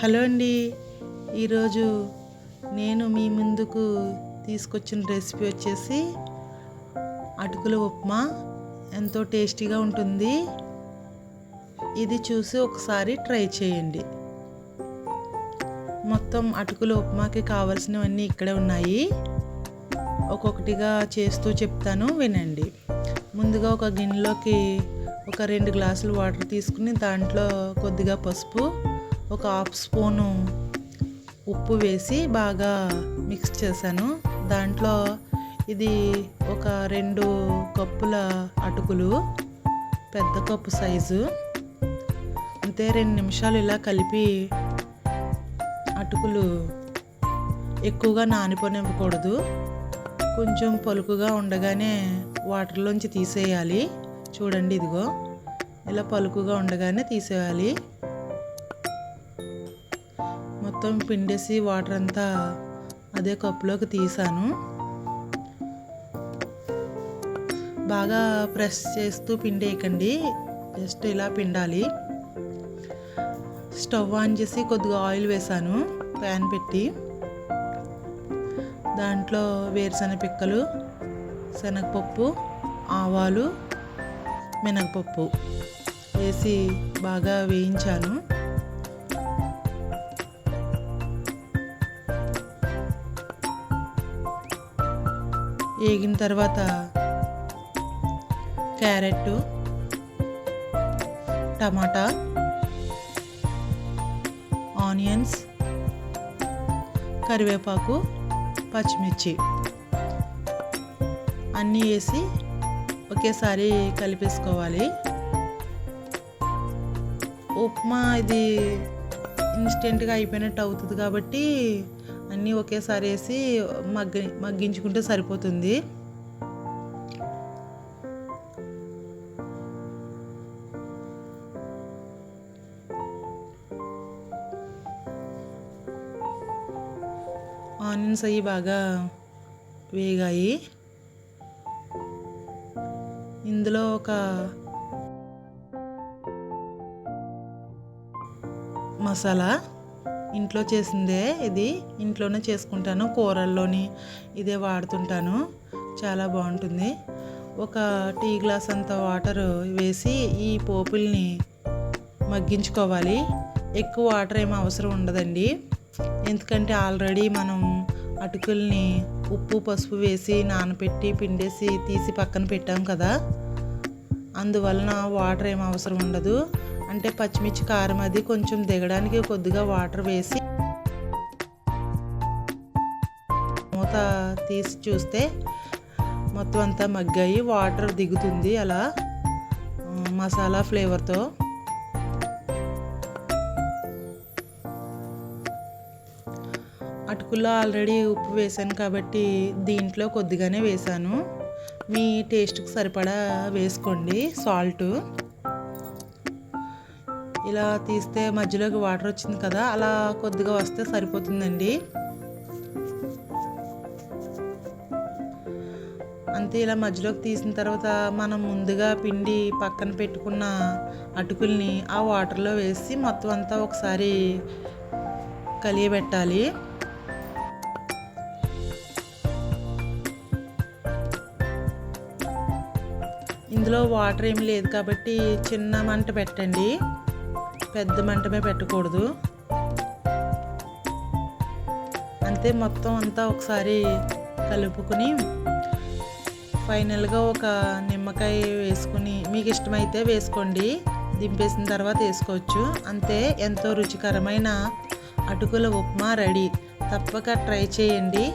Hello అండి. ఈరోజు నేను మీ ముందుకు తీసుకొచ్చిన రెసిపీ వచ్చేసి అటుకుల ఉప్మా. ఎంతో టేస్టీగా ఉంటుంది. ఇది చూసి ఒకసారి ట్రై చేయండి. మొత్తం అటుకుల ఉప్మాకి కావాల్సినవన్నీ ఇక్కడే ఉన్నాయి. ఒక్కొక్కటిగా చేస్తూ చెప్తాను, వినండి. ముందుగా ఒక గిన్నెలోకి ఒక 2 గ్లాసులు వాటర్ తీసుకుని దాంట్లో కొద్దిగా పసుపు, ఒక హాఫ్ స్పూను ఉప్పు వేసి బాగా మిక్స్ చేశాను. దాంట్లో ఇది ఒక 2 కప్పుల అటుకులు, పెద్ద కప్పు సైజు. అంతే 2 నిమిషాలు ఇలా కలిపి, అటుకులు ఎక్కువగా నానిపోనివ్వకూడదు. కొంచెం పలుకుగా ఉండగానే వాటర్లోంచి తీసేయాలి. చూడండి, ఇదిగో ఇలా పలుకుగా ఉండగానే తీసేయాలి. మొత్తం పిండేసి వాటర్ అంతా అదే కప్పులోకి తీసాను. బాగా ప్రెస్ చేస్తూ పిండేయకండి, జస్ట్ ఇలా పిండాలి. స్టవ్ ఆన్ చేసి కొద్దిగా ఆయిల్ వేసాను, ప్యాన్ పెట్టి. దాంట్లో వేరుశనగ పిక్కలు, శనగపప్పు, ఆవాలు, మినగపప్పు వేసి బాగా వేయించాను. వేగిన తర్వాత క్యారెట్, టమాటా, ఆనియన్స్, కరివేపాకు, పచ్చిమిర్చి అన్నీ వేసి ఒకేసారి కలిపేసుకోవాలి. ఉప్మా ఇది ఇన్స్టెంట్గా అయిపోయినట్టు అవుతుంది కాబట్టి అన్నీ ఒకేసారి వేసి మగ్గించుకుంటే సరిపోతుంది. ఆనియన్స్ అవి బాగా వేగాయి. ఇందులో ఒక మసాలా, ఇంట్లో చేసిందే, ఇది ఇంట్లోనే చేసుకుంటాను. కూరల్లోని ఇదే వాడుతుంటాను, చాలా బాగుంటుంది. ఒక టీ గ్లాస్ అంత వాటర్ వేసి ఈ పోపుల్ని మగ్గించుకోవాలి. ఎక్కువ వాటర్ ఏమీ అవసరం ఉండదండి, ఎందుకంటే ఆల్రెడీ మనం అటుకుల్ని ఉప్పు పసుపు వేసి నానబెట్టి పిండేసి తీసి పక్కన పెట్టాం కదా, అందువలన వాటర్ ఏం అవసరం ఉండదు. అంటే పచ్చిమిర్చి కారం అది కొంచెం దిగడానికి కొద్దిగా వాటర్ వేసి మూత తీసి చూస్తే మొత్తం అంతా మగ్గాయి, వాటర్ దిగుతుంది అలా మసాలా ఫ్లేవర్తో. అటుకుల్లో ఆల్రెడీ ఉప్పు వేసాను కాబట్టి దీంట్లో కొద్దిగానే వేసాను. మీ టేస్ట్కి సరిపడా వేసుకోండి సాల్ట్. ఇలా తీస్తే మధ్యలోకి వాటర్ వచ్చింది కదా, అలా కొద్దిగా వస్తే సరిపోతుందండి. అంతే, ఇలా మధ్యలోకి తీసిన తర్వాత మనం ముందుగా పిండి పక్కన పెట్టుకున్న అటుకుల్ని ఆ వాటర్లో వేసి మొత్తం అంతా ఒకసారి కలియబెట్టాలి. ఇందులో వాటర్ ఏమి లేదు కాబట్టి చిన్న మంట పెట్టండి, పెద్ద మంటమే పెట్టకూడదు. అంతే, మొత్తం అంతా ఒకసారి కలుపుకొని ఫైనల్గా ఒక నిమ్మకాయ వేసుకుని మీకు ఇష్టమైతే వేసుకోండి, దింపేసిన తర్వాత వేసుకోవచ్చు. అంతే, ఎంతో రుచికరమైన అటుకుల ఉప్మా రెడీ. తప్పక ట్రై చేయండి.